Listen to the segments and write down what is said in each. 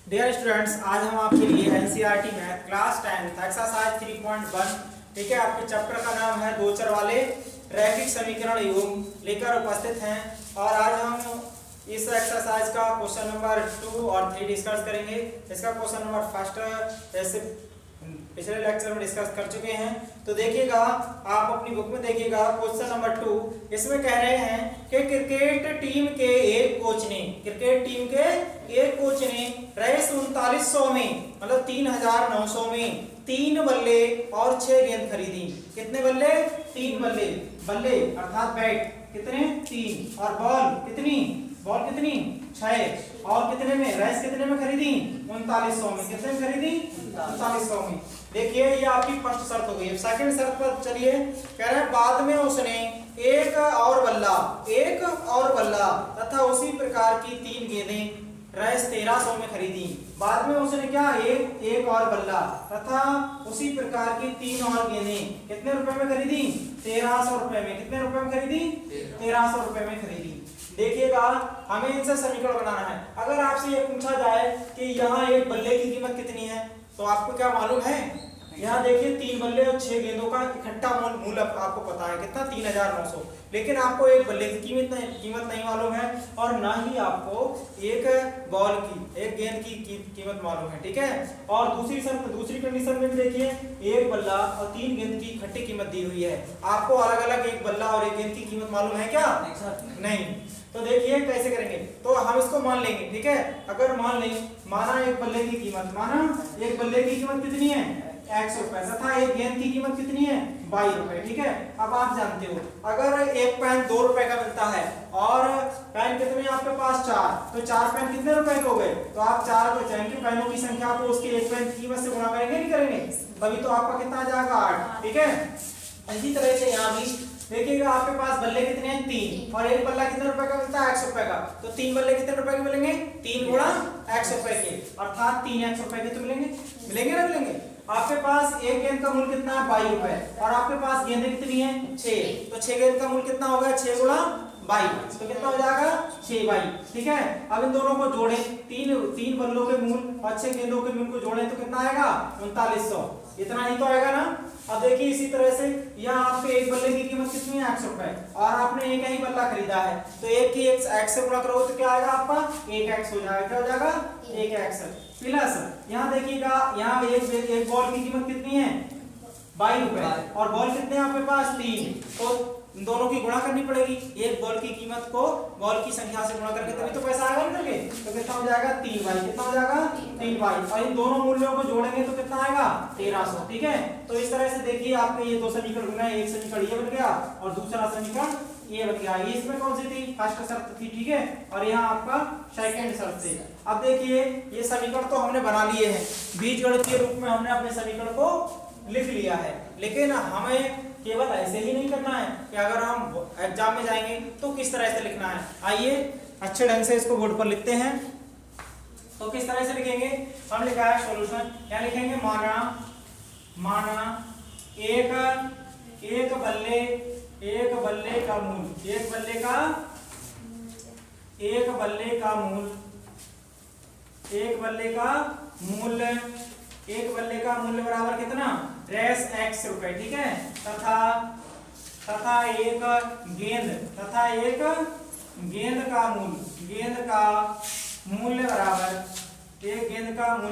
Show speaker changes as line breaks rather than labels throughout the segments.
Dear students, आज हम आपके लिए एनसीईआरटी मैथ क्लास 10 एक्सरसाइज 3.1 ठीक है, आपके चैप्टर का नाम है दो चर वाले रैखिक समीकरण योग लेकर उपस्थित हैं। और आज हम इस एक्सरसाइज का क्वेश्चन नंबर 2 और 3 डिस्कस करेंगे। इसका क्वेश्चन नंबर फर्स्ट जैसे पिछले लेक्चर में डिस्कस कर चुके हैं, तो देखिएगा आप अपनी बुक में देखिएगा क्वेश्चन नंबर 2। इसमें कह रहे हैं कि क्रिकेट टीम के एक कोच ने रेस 3900 में मतलब 3900 में 3 बल्ले और 6 गेंद खरीदी। कितने बल्ले? 3 बल्ले। बल्ले अर्थात बैट कितने? 3। और बॉल कितनी 6। और कितने में? रेस कितने में खरीदी? 3900 में। कितने में खरीदी? 3900 में। देखिए ये आपकी फर्स्ट शर्त हो गई। सेकंड शर्त पर चलिए, कह रहे हैं बाद में उसने एक और बल्ला तथा उसी प्रकार की 3 गेंदें रेस 1300 में खरीदी। बाद में उसने क्या? एक और बल्ला तथा उसी प्रकार की 3 और गेंदें कितने रुपए में खरीदी? 1300 रुपए में। कितने रुपए में खरीदी? 1300 रुपए में खरीदी। देखिएगा हमें इनसे समीकरण बनाना है। अगर आपसे ये पूछा जाए कि यहाँ एक बल्ले की कीमत कितनी है, तो आपको क्या मालूम है? यहाँ देखिए 3 बल्ले और 6 गेंदों का इकट्ठा मूल्य आपको पता है कितना? 3900। लेकिन आपको एक बल्ले की कीमत नहीं मालूम है और ना ही आपको एक गेंद की कीमत मालूम है। ठीक है। और दूसरी कंडीशन में देखिए एक बल्ला और 3 गेंद की इकट्ठी कीमत दी हुई है। आपको अलग अलग एक बल्ला और एक गेंद की कीमत मालूम है क्या? नहीं। तो देखिए कैसे करेंगे, तो हम इसको मान लेंगे। ठीक है। अगर माना एक बल्ले की कीमत कितनी है? 100 रुपए तथा एक गेंद की कीमत कितनी है? 22 रुपए। ठीक है। अब आप जानते हो अगर एक पेन 2 रुपए का मिलता है और पेन कितने आपके पास? 4, तो 4 पेन कितने रुपए के हो गए? तो आप 4 बचाएंगे पेनों की संख्या को उसके एक पेन की कीमत से गुणा करेंगे, नहीं करेंगे? तभी तो आपका कितना आ जाएगा? 8। ठीक है। इसी तरह से यहाँ भी देखिएगा आपके पास बल्ले कितने हैं? 3। और एक बल्ला कितने रुपए का मिलता है? 100 रुपए का। तो 3 बल्ले कितने रुपए के मिलेंगे? 3 गुणा 100 रुपए के, अर्थात 3 100 रुपए के तो मिलेंगे ना मिलेंगे। आपके पास एक गेंद का मूल्य कितना है? 22 रुपए। और आपके पास गेंदें कितनी है? 6। तो 6 गेंद का मूल्य कितना होगा? 6 गुणा 22, तो कितना हो जाएगा? 622। ठीक है। अब इन दोनों को जोड़ें, 3 बल्लों के मूल्य और 6 गेंदों के मूल्य को जोड़ें तो कितना आएगा? 3900। इतना ही तो आएगा ना। अब देखिए इसी तरह से यहाँ आपके एक बल्ले की कीमत कितनी है? 100 रुपए। और आपने एक ही बल्ला खरीदा है, तो एक की x से गुणा करोगे तो क्या आएगा आपका? 1x हो जाएगा। क्या हो जाएगा? 1x प्लस यहाँ देखिएगा यहाँ एक बॉल की कीमत कितनी है? 22 रुपए। और बॉल कितने हैं आपके पास? 3। तो दोनों की गुणा करनी पड़ेगी। एक बॉल की कीमत को बॉल की संख्या से गुणा करके तभी तो पैसा आएगा निकल के। तो कितना हो जाएगा? 3y। कितना हो जाएगा? 3y। और इन दोनों मूल्यों को जोड़ेंगे तो कितना आएगा? 1300। ठीक है। तो इस तरह से देखिए आपके ये दो समीकरण बने, एक समीकरण ये बन गया और दूसरा समीकरण ये बन गया। ये इसमें कौन सी थी? फर्स्ट शर्त थी। ठीक है। और यहाँ आपका सेकंड शर्त थी। अब देखिए ये समीकरण तो हमने बना लिए हैं, बीजगणितीय रूप में हमने अपने समीकरण को लिख लिया है। लेकिन हमें केवल ऐसे ही नहीं करना है कि अगर हम एग्जाम में जाएंगे तो किस तरह से लिखना है। आइए अच्छे ढंग से इसको बोर्ड पर लिखते हैं। तो किस तरह से लिखेंगे? हम लिखा है सॉल्यूशन, क्या लिखेंगे? माना एक बल्ले का मूल एक बल्ले का मूल्य बराबर कितना? रेस x रुपए। ठीक है। तथा एक गेंद का मूल्य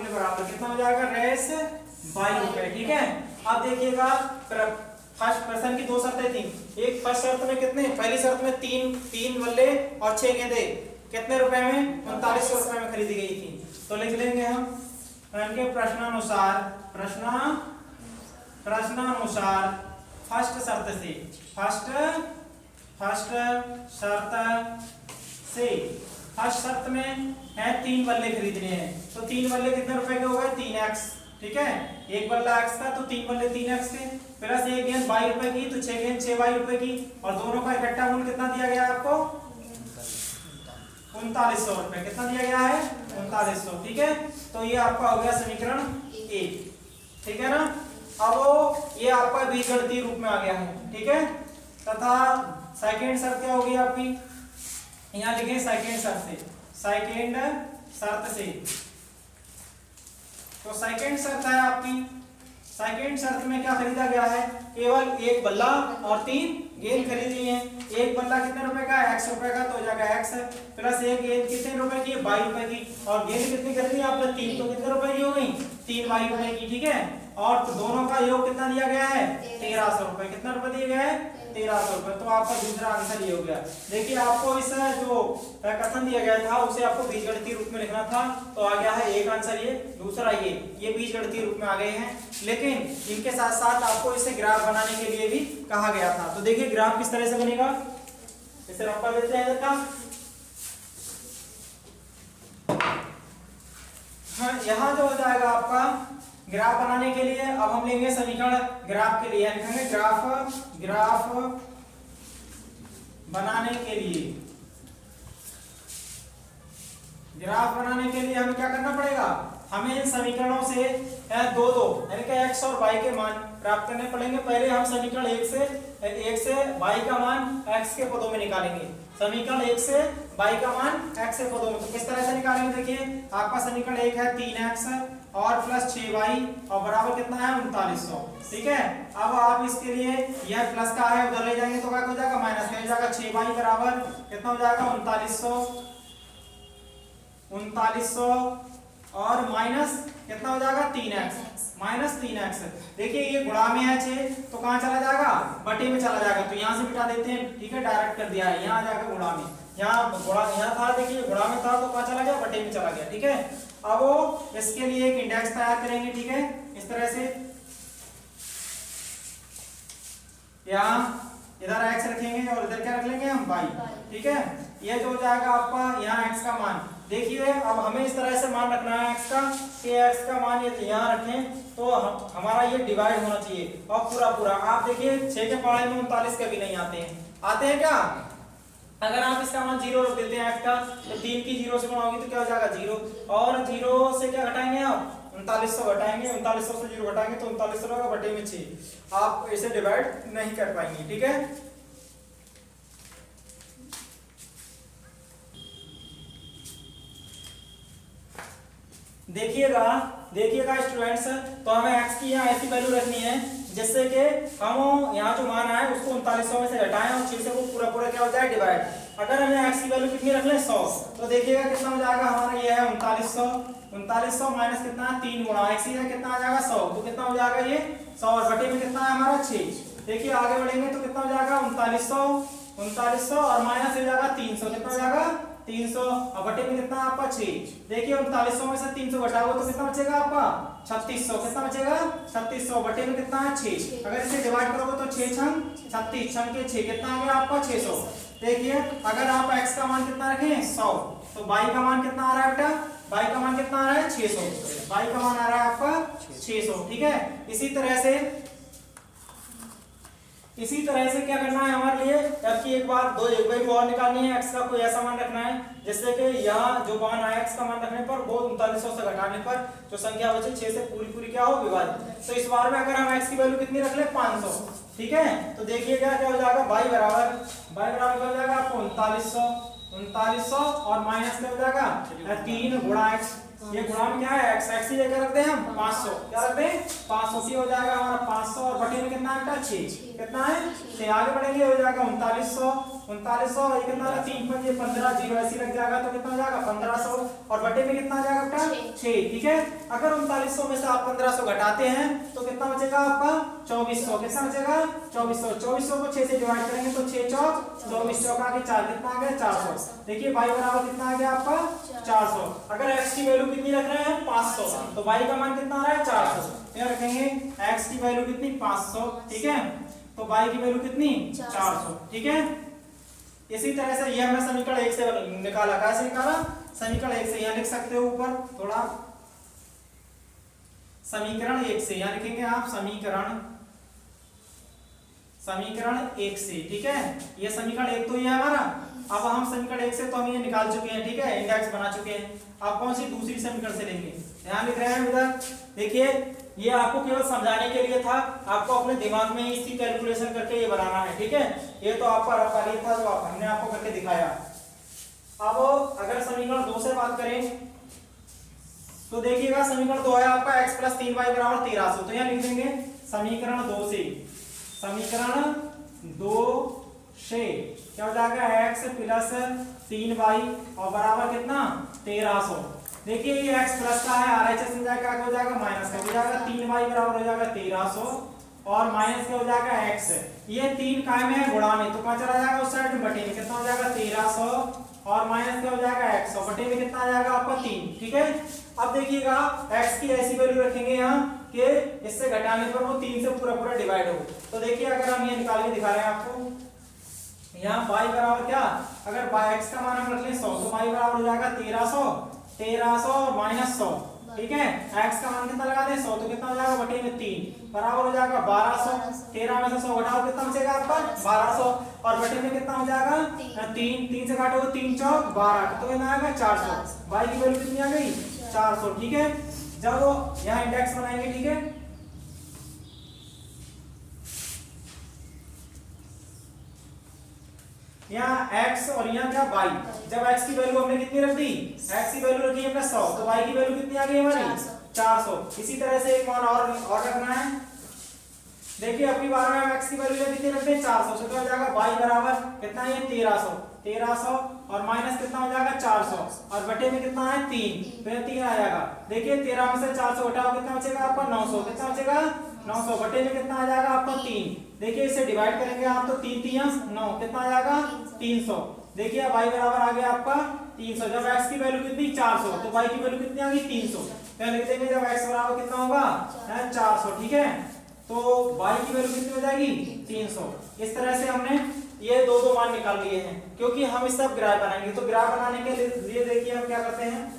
बराबर कितना हो जाएगा? रेस 22 रुपए। ठीक है। अब देखिएगा फर्स्ट प्रश्न की 2 शर्तें थी। एक फर्स्ट शर्त में कितने? पहली शर्त में 3 बल्ले और 6 गेंदे कितने रुपए में? 3900 रुपए में खरीदी गई थी। तो लिख लेंगे हम इनके प्रश्नानुसार फर्स्ट शर्त में है 3 बल्ले खरीदने हैं। तो 3 बल्ले कितने रुपए के हो गए? 3x। ठीक है। एक बल्ला x का तो 3 बल्ले 3x के, प्लस एक गेंद 22 रुपए की तो 6 गेंद 6 रुपए की, और दोनों का इकट्ठा मूल्य कितना दिया गया आपको? 3900 रुपए। कितना दिया गया है? 3900। ठीक है। तो ये आपका हो गया समीकरण 1। ठीक है ना। अब ये आपका बीजगणितीय रूप में आ गया है। ठीक है। तथा सेकंड शर्त क्या होगी आपकी? यहाँ लिखें सेकंड शर्त से तो सेकंड शर्त है आपकी, सेकंड शर्त में क्या खरीदा गया है, केवल एक बल्ला और 3 गेंद खरीदी है। एक बल्ला कितने रुपए का है, x रुपए का, तो हो जाएगा x प्लस एक गेंद कितने रुपए की, 22 रुपए की, और गेंद कितनी खरीदी आपने 3, तो कितने रुपए की हो गई, 3 22 रुपए की, ठीक है। और तो दोनों का योग कितना दिया गया है, 1300 रुपए। कितना रुपए दिए गए हैं, 1300 रुपए। तो आपका दूसरा आंसर ये हो गया। देखिए आपको इस जो कथन दिया गया था उसे आपको बीजगणितीय रूप में लिखना था, तो आ गया है एक आंसर ये, दूसरा ये बीजगणितीय रूप में आ गए हैं। लेकिन इनके साथ साथ आपको इसे ग्राफ बनाने के लिए भी कहा गया था। तो देखिए ग्राफ किस तरह से बनेगा, इसे रखा देते हैं देखा। हाँ, यहाँ जो हो जाएगा आपका ग्राफ बनाने के लिए, अब हम लेंगे समीकरण ग्राफ के लिए, लिखेंगे ग्राफ बनाने के लिए। ग्राफ बनाने के लिए हमें क्या करना पड़ेगा, हमें इन समीकरणों से दो यानी कि x और y के मान प्राप्त करने पड़ेंगे। पहले हम समीकरण 1 से y का मान x के पदों में निकालेंगे। समीकरण 1 से y का मान x के पदों में, तो किस तरह से निकालेंगे, देखिए आपका समीकरण 1 है 3x और प्लस 6y और बराबर कितना है 3900, ठीक है। अब आप इसके लिए यह प्लस का है उधर ले जाएंगे तो क्या हो जाएगा माइनस का हो जाएगा, 6y बराबर कितना हो जाएगा 3900 और माइनस कितना हो जाएगा 3x माइनस 3x। देखिए ये गुणा में है 6 तो कहाँ चला जाएगा, बटे में चला जाएगा, तो यहाँ से मिटा देते हैं, ठीक है, डायरेक्ट कर दिया है, यहाँ आ जाएगा गुणा में, यहाँ गुणा यहाँ था, देखिए गुणा में था तो कहाँ चला गया, बटे में चला गया, ठीक है। अब वो इसके लिए एक इंडेक्स तैयार करेंगे, ठीक है, इस तरह से यहाँ इधर x रखेंगे और इधर क्या रख लेंगे हम y, ठीक है। ये जो हो जाएगा आपका यहाँ x का मान, देखिए अब हमें इस तरह से मान रखना है x का, कि x का मान ये यहाँ रखें तो हमारा ये डिवाइड होना चाहिए और पूरा पूरा। आप देखिए 6 के पढ़ाई में 39 कभी नहीं आते हैं क्या, अगर आप इसका मान 0 रख देते हैं x का, तो 3 की 0 से गुणा होगी तो क्या हो जाएगा 0, और 0 से क्या घटाएंगे आप 3900 घटाएंगे, 3900 से 0 घटाएंगे तो 3900 होगा बटे में 6। आप इसे डिवाइड नहीं कर पाएंगे, ठीक है। देखिएगा स्टूडेंट्स, तो हमें x की यहाँ ऐसी वैल्यू रखनी है जिससे कि हम यहाँ जो मान आए उसको 3900 में से घटाएं और 6 से वो पूरा पूरा क्या हो जाए डिवाइड। अगर हमें x की वैल्यू कितनी रख लें 100, तो देखिएगा कितना हो जाएगा हमारा, ये है 3900 माइनस कितना 3 गुणा x है कितना आ जाएगा 100, तो कितना हो जाएगा ये 100 और बटे में कितना है हमारा 6। देखिए आगे बढ़ेंगे तो कितना हो जाएगा 3900 और माइनस हो जाएगा 300, कितना हो जाएगा 300 और बटे में कितना है आपका 6। देखिए 3900 में से 300 घटाओगे तो कितना बचेगा आपका 3600, कितना बचेगा 3600, बटे में कितना है 6। अगर इसे डिवाइड करोगे तो 6 छंग 36 छंग के 6 कितना आ गया आपका 600। देखिए अगर आप x का मान कितना रखें 100, तो y का मान कितना आ रहा है बेटा, y का मान कितना आ रहा है 600, y का मान आ रहा है आपका 600, ठीक है। इसी तरह से क्या करना है हमारे लिए, आपकी एक वैल्यू और निकालनी है, x का कोई ऐसा मान रखना है जिससे कि यहाँ जो मान आया x का मान रखने पर वो 3900 से घटाने पर जो संख्या बचे 6 से पूरी क्या हो विभाजित। तो इस बार में अगर हम x की वैल्यू कितनी रख ले 500, ठीक है, तो देखिएगा क्या हो जाएगा y बराबर क्या हो जाएगा आपको 3900 और माइनस क्या हो जाएगा 3 गुणा x, ये गुणा में क्या है x ही लेकर रखते हैं हम 500, क्या रखते हैं 500 की हो जाएगा हमारा 500 और बटे में कितना है 6, कितना है 6। आगे बढ़ेंगे हो जाएगा 3900 और ये कितना है 3 5 15 0 ऐसी लग जाएगा तो कितना हो जाएगा 1500 और बटे में कितना आ जाएगा बेटा 6, ठीक है। अगर 3900 में से आप 1500 घटाते हैं तो कितना बचेगा आपका 2400, कितना बचेगा 2400 को 6 से डिवाइड करेंगे तो 6 चौक 24 चौक आगे 4 कितना आ गया 400। देखिए y बराबर कितना आ गया आपका 400। अगर x की वैल्यू कितनी रख रहे हैं 500 तो y का मान कितना आ रहा है 400, यहाँ रखेंगे x की वैल्यू कितनी 500, ठीक है, तो y की वैल्यू कितनी 400, ठीक है। इसी तरह से ये हमने समीकरण 1 से निकाला, कैसे निकाला समीकरण 1 से, यहाँ लिख सकते हो ऊपर थोड़ा समीकरण 1 से, यहाँ लिखेंगे आप समीकरण 1 से, ठीक है। ये समीकरण 1 तो ये है हमारा। अब हम समीकरण 1 से तो हम ये निकाल चुके हैं, ठीक है, इंडेक्स बना चुके हैं। अब कौन सी दूसरी समीकरण से लेंगे, यहाँ लिख रहे हैं उधर, देखिए ये आपको केवल समझाने के लिए था, आपको अपने दिमाग में इसकी कैलकुलेशन करके ये बनाना है, ठीक है। ये तो आपका रफ कार्य था जो हमने आपको करके दिखाया। अब अगर समीकरण 2 से बात करें तो देखिएगा समीकरण 2 है आपका x प्लस 3y बराबर 1300। तो यहाँ लिख देंगे समीकरण 2 से, समीकरण 2 से क्या हो जाएगा x प्लस 3y और बराबर कितना 1300। देखिए ये x प्लस का है, RHS में जाएगा क्या हो जाएगा माइनस का हो जाएगा, 3y बराबर हो जाएगा 1300 और माइनस क्या हो जाएगा x। ये 3 काय में है गुणा में, तो कहाँ चला जाएगा उस साइड में बटे में, कितना हो जाएगा 1300 और माइनस क्या हो जाएगा x और बटे में कितना आ जाएगा आपका 3। ठीक है, अब देखिएगा x की ऐसी वैल्यू रखेंगे यहाँ कि इससे घटाने पर वो 3 से पूरा पूरा डिवाइड हो। तो देखिए अगर हम ये निकाल के दिखा रहे हैं आपको, यहाँ y बराबर क्या, अगर x का मान हम रख लें 100 तो y बराबर हो जाएगा 1300 और माइनस 100। ठीक है, x का मान कितना लगा दें 100 तो कितना हो जाएगा बटे में 3 बराबर हो जाएगा 1200। 13 में से 100 घटाओ कितना बचेगा आपका 1200 और बटे में कितना हो जाएगा 3 से काटोगे 3 चौक 12 तो कितना आएगा 400। y की वैल्यू कितनी आ गई 400। ठीक है, जब यहाँ इंडेक्स बनाएंगे, ठीक है, यहाँ x और यहाँ क्या y, जब x की वैल्यू हमने कितनी रख दी, x की वैल्यू रखी हमने 100 तो y की वैल्यू कितनी आ गई हमारी 400। इसी तरह से एक मान और रखना है। देखिए अपनी बार में हम x की वैल्यू कितनी रखते हैं 400, तो क्या हो जाएगा y बराबर कितना है 1300 और माइनस कितना हो जाएगा 400 और बटे में कितना है 3, फिर 3 आ जाएगा। देखिए 13 में से 400 घटाओ कितना बचेगा आपका 900, कितना बचेगा 900 बटे में कितना आ जाएगा आपका 3। देखिए इसे डिवाइड करेंगे आप तो 3 3 9 कितना आ जाएगा 300। देखिए अब y बराबर आ गया आपका 300। जब x की वैल्यू कितनी 400 तो y की वैल्यू कितनी आ गई 300। फिर लिख देंगे जब x बराबर कितना होगा 400। ठीक है, तो y की वैल्यू कितनी हो जाएगी 300। इस तरह से हमने ये दो मान निकाल लिए हैं, क्योंकि हम इस सब ग्राफ बनाएंगे। तो ग्राफ बनाने के लिए देखिए हम क्या करते हैं,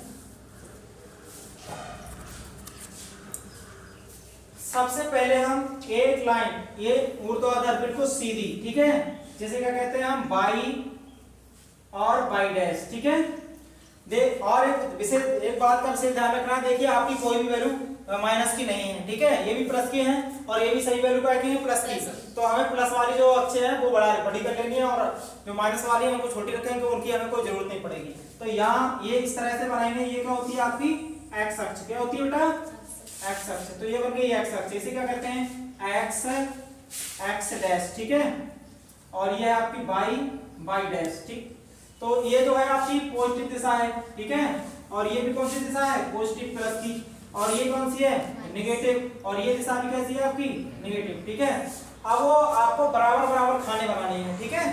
सबसे पहले हम एक लाइन ये ऊर्ध्वाधर बिल्कुल सीधी, ठीक है, जैसे क्या कहते हैं हम बाई और बाई डैश। ठीक है, देख और एक बात का विशेष ध्यान रखना, देखिए आपकी कोई भी वैल्यू माइनस की नहीं है। ठीक है, ये भी प्लस की हैं और ये भी सही वैल्यू का की है प्लस की, तो हमें प्लस वाली जो अक्षर है वो बड़ी कर लेनी है और जो माइनस वाली है उनको छोटी रखेंगे, उनकी हमें कोई जरूरत नहीं पड़ेगी। तो यहाँ ये इस तरह से बनाएंगे। ये क्या होती है आपकी एक्स अक्ष, क्या होती है बेटा एक्स अक्ष। तो ये बन गई एक्स अक्ष, इसे क्या कहते हैं एक्स डैश। ठीक है, और ये है आपकी बाई डैश। ठीक, तो ये जो है आपकी पॉजिटिव दिशा है। ठीक है, और ये भी कौन सी दिशा है पॉजिटिव प्लस की, और ये कौन सी है नेगेटिव, और ये दिशा भी कैसी है आपकी नेगेटिव। ठीक है, अब वो आपको बराबर बराबर खाने बनाने हैं। ठीक है,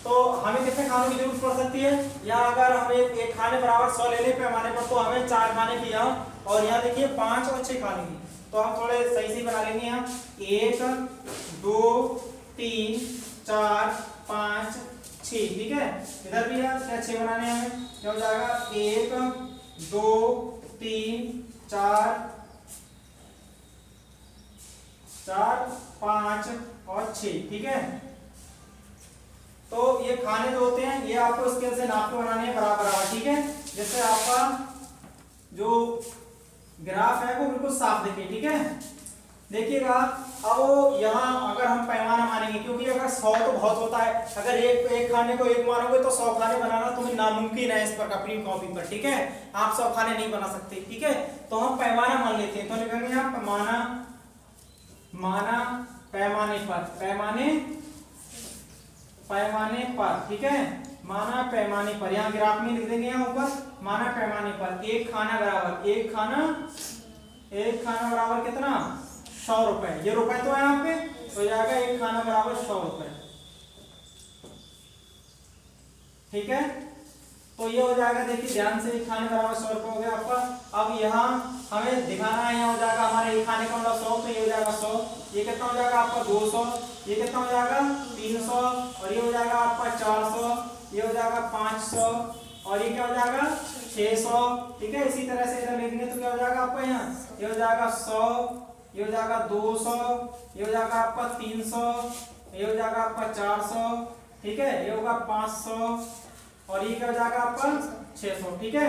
तो हमें कितने खानों की जरूरत पड़ सकती है, या अगर हम एक खाने बराबर 100 ले ले पैमाने पर, तो हमें 4 खाने की यहाँ, और यहाँ देखिए 5 और 6 खाने की। तो हम थोड़े सही से बना लेंगे यहाँ 1 2 3 4 5 6। ठीक है, इधर भी है क्या 6 बनाने हैं हमें, क्या हो जाएगा 1 2 3 4 5 और 6। ठीक है, तो ये खाने जो होते हैं ये आपको स्केल से नाप के बनाने हैं बराबर बराबर। ठीक है, जिससे आपका जो ग्राफ है वो बिल्कुल साफ दिखे। ठीक है, देखिएगा अब यहाँ अगर हम पैमाना मानेंगे, क्योंकि अगर 100 तो बहुत होता है, अगर एक खाने को 1 मानोगे तो 100 खाने बनाना तुम्हें नामुमकिन है इस पर अपनी कॉपी पर। ठीक है, आप 100 खाने नहीं बना सकते। ठीक है, तो हम पैमाना मान लेते हैं, तो लिखेंगे यहाँ पैमाने पर। ठीक है, माना पैमाने पर, यहाँ ग्राफ में लिख देंगे यहाँ ऊपर माना पैमाने पर एक खाना बराबर कितना 100 रुपए। ये रुपए तो है यहाँ पे, तो जाएगा एक खाना बराबर 100 रुपए। ठीक है, तो ये हो जाएगा, देखिए ध्यान से, एक खाने बराबर 100 रुपए हो गया आपका। अब यहाँ हमें दिखाना है, यहाँ हो जाएगा हमारे एक खाने का मतलब 100, तो ये हो जाएगा 100, ये कितना हो जाएगा आपका 200, ये कितना हो जाएगा 300, और ये हो जाएगा आपका 400, ये हो जाएगा 500, और ये क्या हो जाएगा 600। ठीक है, इसी तरह से इधर लिखेंगे तो क्या हो जाएगा आपका यहाँ, ये हो जाएगा 100, ये हो जाएगा 200, ये हो जाएगा आपका 300, ये हो जाएगा आपका 400। ठीक है, ये होगा 500, और ये क्या हो जाएगा आपका 600। ठीक है,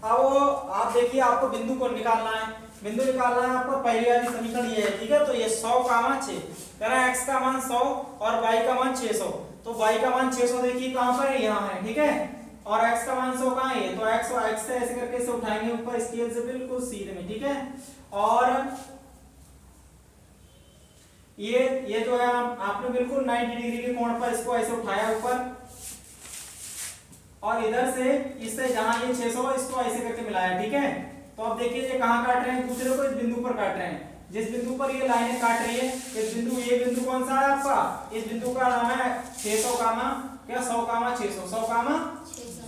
अब आप देखिए आपको बिंदु को निकालना है, आपको पहली वाली समीकरण ये है। ठीक है, तो ये 100 का मान 6 कह रहा है, x का मान 100 और y का मान 600। तो y का मान 600 देखिए कहां पर है, यहाँ है। ठीक है, और x का मान 100 कहाँ है, तो x से ऐसे करके इसे उठाएंगे ऊपर स्केल से बिल्कुल सीधे में, ठीक है। और ये जो है आपने बिल्कुल 90 डिग्री के कोण पर इसको ऐसे उठाया ऊपर, और इधर से इससे जहां ये 600 इसको ऐसे करके मिलाया, ठीक है। तो अब देखिए ये कहां काट रहे हैं, दूसरे को इस बिंदु पर काट रहे हैं। जिस बिंदु पर ये लाइनें काट रही है, इस बिंदु, ये बिंदु कौन सा है आपका, इस बिंदु का नाम है 600 कामा क्या 100 कामा 600, 100 कामा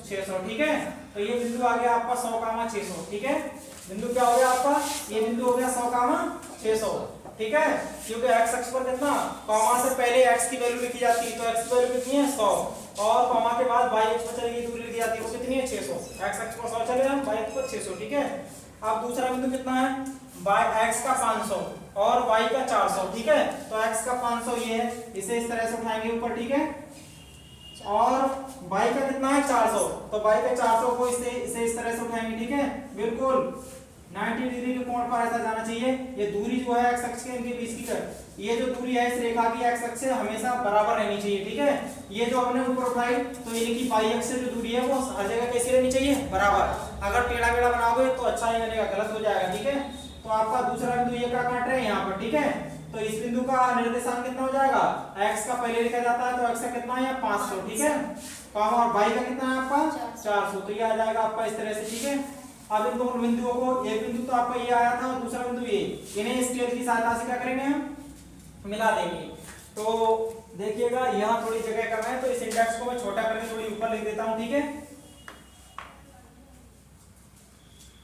600, ठीक है। तो ये बिंदु आ गया आपका 100 कामा 600, ठीक है। बिंदु क्या हो गया आपका, ये बिंदु हो गया 100 कामा 600, ठीक है। क्योंकि x अक्ष पर कितना, कॉमा से पहले x की वैल्यू लिखी जाती है, तो x की वैल्यू कितनी है 100, और कॉमा के बाद y अक्ष पर चलेगी दूरी लिखी जाती है, वो कितनी है 600। x अक्ष पर 100 चले, y अक्ष पर 600, ठीक है। अब दूसरा बिंदु कितना है, x का 500 और y का 400, ठीक है। तो x का 500 ये है, इसे इस तरह से उठाएंगे ऊपर, ठीक है। और y का कितना है 400, तो y के 400 को इसे इस तरह से उठाएंगे, ठीक है। बिल्कुल 90 डिग्री के कोण पर ऐसा जाना चाहिए। ये दूरी जो है x अक्ष के इनके बीच की, ये जो दूरी है इस रेखा की x अक्ष से हमेशा बराबर रहनी चाहिए, ठीक है। ये जो हमने ऊपर उठाई, तो इनकी y अक्ष से जो दूरी है वो हर जगह कैसी रहनी चाहिए, बराबर। अगर टेढ़ा मेढ़ा बनाओगे तो अच्छा नहीं बनेगा, गलत हो जाएगा, ठीक है। तो आपका दूसरा बिंदु ये क्या काट रहे हैं यहाँ पर, ठीक है। तो इस बिंदु का निर्देशांक कितना हो जाएगा, x का पहले लिखा जाता है, तो x का कितना है 500, ठीक है। और y का कितना है आपका 400, तो ये आ जाएगा आपका इस तरह से, ठीक है। अब इन दोनों बिंदुओं को, एक बिंदु तो आपका ये आया था और दूसरा बिंदु ये, इन्हें स्केल की सहायता से क्या करेंगे हम, मिला देंगे। तो देखिएगा यहाँ थोड़ी जगह कम है, तो इस इंडेक्स को मैं छोटा करके थोड़ी ऊपर लिख देता हूँ, ठीक है।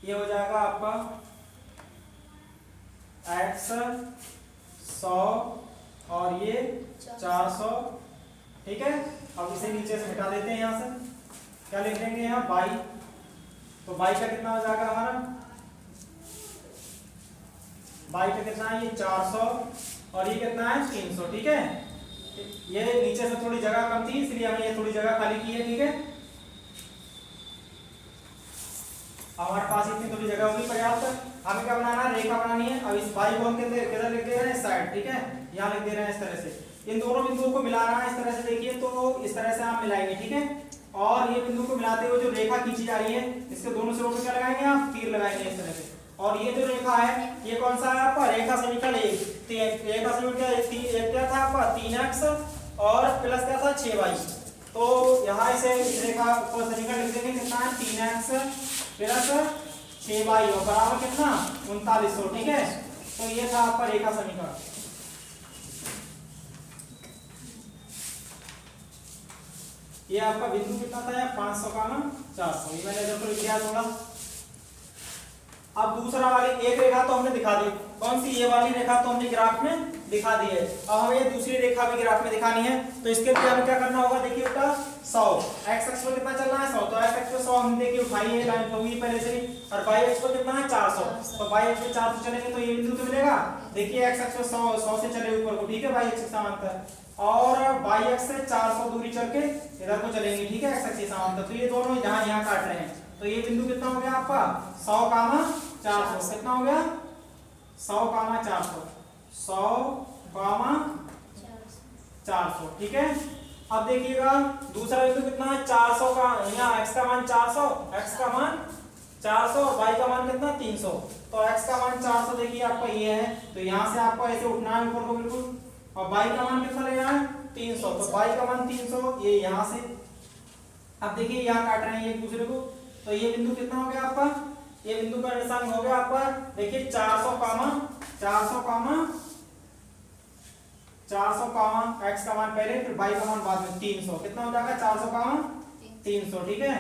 ये हो जाएगा आपका x 100 और ये 400, ठीक है। अब इसे नीचे से हटा देते हैं, यहाँ से क्या लिख देंगे यहाँ y, तो y का कितना हो जाएगा हमारा, y का कितना है ये 400 और ये कितना है 300, ठीक है। ये नीचे से थोड़ी जगह कम थी इसलिए हमने ये थोड़ी जगह खाली की है, ठीक है। हमारे पास इतनी थोड़ी जगह होगी पर्याप्त। हमें क्या बनाना है, रेखा बनानी है। अब इस y को हम किधर लिख दे रहे हैं, साइड, ठीक है, यहाँ लिख दे रहे हैं इस तरह से। इन दोनों बिंदुओं को मिलाना है इस तरह से, देखिए तो इस तरह से आप मिलाएंगे, ठीक है। और ये बिंदु को मिलाते हुए जो रेखा खींची जा रही है, इसके दोनों सिरों पे क्या लगाएंगे आप, तीर लगाएंगे इस तरह से। और ये जो रेखा है ये कौन सा है आपका, रेखा समीकरण 1, रेखा समीकरण 1 क्या था आपका 3x और प्लस क्या था 6y। तो यहाँ इसे इस रेखा को समीकरण लिख देंगे, कितना है 3x प्लस 6y और बराबर कितना 3900, ठीक है। तो ये था आपका रेखा समीकरण। ये आपका बिंदु कितना था, 500 का ना 400, ये मैंने इधर पर लिख दिया थोड़ा। अब दूसरा वाली एक रेखा तो हमने दिखा दी, कौन सी, ये वाली रेखा तो हमने ग्राफ में दिखा दी है। अब हमें ये दूसरी रेखा भी ग्राफ में दिखानी है, तो इसके लिए हमें क्या करना होगा, देखिए बेटा 100 x अक्ष पर कितना चलना है 100, तो x अक्ष पर 100 हमने देखिए उठाई है, लाइन होगी पहले से ही। और y अक्ष पर कितना है 400, तो y अक्ष पर 400 चलेंगे तो ये बिंदु तो मिलेगा। देखिए x अक्ष पर 100 से चले ऊपर को, ठीक है, y अक्ष समांतर, और y अक्ष से 400 दूरी चल के इधर को चलेंगे, ठीक है, x अक्ष समांतर। तो ये दोनों यहाँ काट रहे हैं, तो ये बिंदु कितना हो गया आपका 100 कामा 400, कितना हो गया 100 कामा 400, 100 कामा 400, ठीक है। अब देखिएगा दूसरा बिंदु कितना है 400 का, यहाँ x का मान 400, x का मान 400 और y का मान कितना 300। तो x का मान 400 देखिए आपका ये है, तो यहाँ से आपको ऐसे उठना है ऊपर को बिल्कुल, और y का मान कितना लेना है 300, तो y का मान 300 ये यहाँ से। अब देखिए यहाँ काट रहे हैं एक दूसरे को, तो ये बिंदु कितना हो गया आपका, ये बिंदु का निर्देशांक हो गया आपका, देखिए 400 कामा 400 कामा x का मान पहले फिर y का मान बाद में 300, कितना हो जाएगा 400 कामा 300, ठीक है।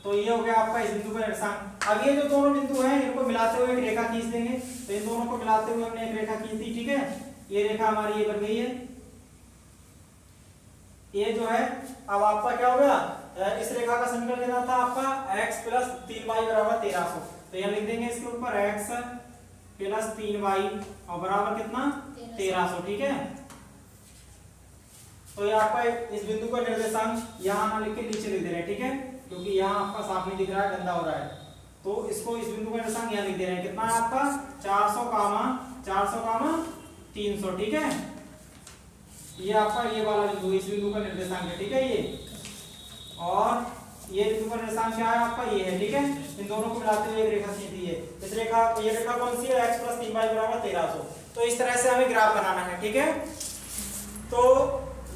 तो ये हो गया आपका इस बिंदु का निर्देशांक। अब ये जो दोनों बिंदु हैं इनको मिलाते हुए एक रेखा खींच देंगे, तो इन दोनों को मिलाते हुए हमने एक रेखा खींच दी, ठीक है। ये रेखा हमारी ये बन गई है, ये जो है। अब आपका क्या हो गया, इस रेखा का समीकरण कितना था आपका x प्लस 3y बराबर 1300, तो यहाँ लिख देंगे इसके ऊपर x प्लस 3y और बराबर कितना 1300, ठीक है। तो ये आपका इस बिंदु का निर्देशांक यहाँ ना लिख के नीचे लिख दे रहे हैं, ठीक है, क्योंकि यहाँ आपका साफ नहीं दिख रहा है, गंदा हो रहा है। तो इसको इस बिंदु का निर्देशांक यहाँ लिख दे रहे हैं, कितना है आपका 400 कामा 300, ठीक है। ये आपका ये वाला बिंदु, इस बिंदु का निर्देशांक है, ठीक है ये, और ये बिंदु का निर्देशांक क्या है आपका, ये है, ठीक है। इन दोनों को मिलाते हुए एक रेखा खींची है। इस रेखा, ये रेखा कौन सी है, x + 3y = 1300। तो इस तरह से हमें ग्राफ बनाना है, ठीक है। तो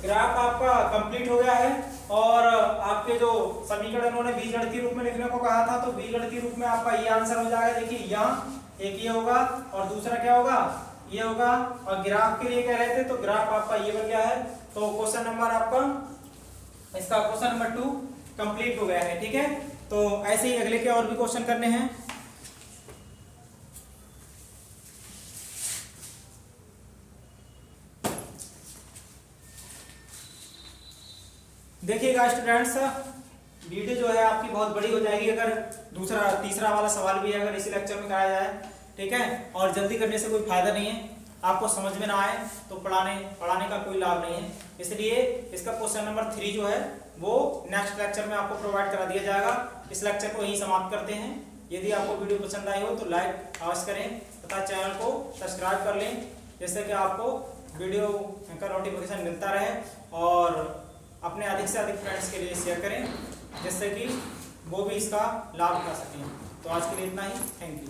ग्राफ आपका कंप्लीट हो गया है, और आपके जो समीकरण उन्होंने बीजगणितीय रूप में लिखने को कहा था, तो बीजगणितीय रूप में आपका ये आंसर हो जाएगा। देखिए यहाँ एक ये होगा और दूसरा क्या होगा, ये होगा। और ग्राफ के लिए कह रहे थे, तो ग्राफ आपका ये बन गया है। तो क्वेश्चन नंबर आपका, इसका क्वेश्चन नंबर 2 कंप्लीट हो गया है, ठीक है। तो ऐसे ही अगले के और भी क्वेश्चन करने हैं। देखिएगा स्टूडेंट्स, वीडियो जो है आपकी बहुत बड़ी हो जाएगी अगर दूसरा तीसरा वाला सवाल भी अगर इसी लेक्चर में कराया जाए, ठीक है। और जल्दी करने से कोई फायदा नहीं है, आपको समझ में ना आए तो पढ़ाने का कोई लाभ नहीं है। इसलिए इसका क्वेश्चन नंबर 3 जो है वो नेक्स्ट लेक्चर में आपको प्रोवाइड करा दिया जाएगा। इस लेक्चर को यहीं समाप्त करते हैं। यदि आपको वीडियो पसंद आई हो तो लाइक अवश्य करें तथा चैनल को सब्सक्राइब कर लें, जिससे कि आपको वीडियो का नोटिफिकेशन मिलता रहे, और अपने अधिक से अधिक फ्रेंड्स के लिए शेयर करें, जिससे कि वो भी इसका लाभ उठा सकें। तो आज के लिए इतना ही, थैंक यू।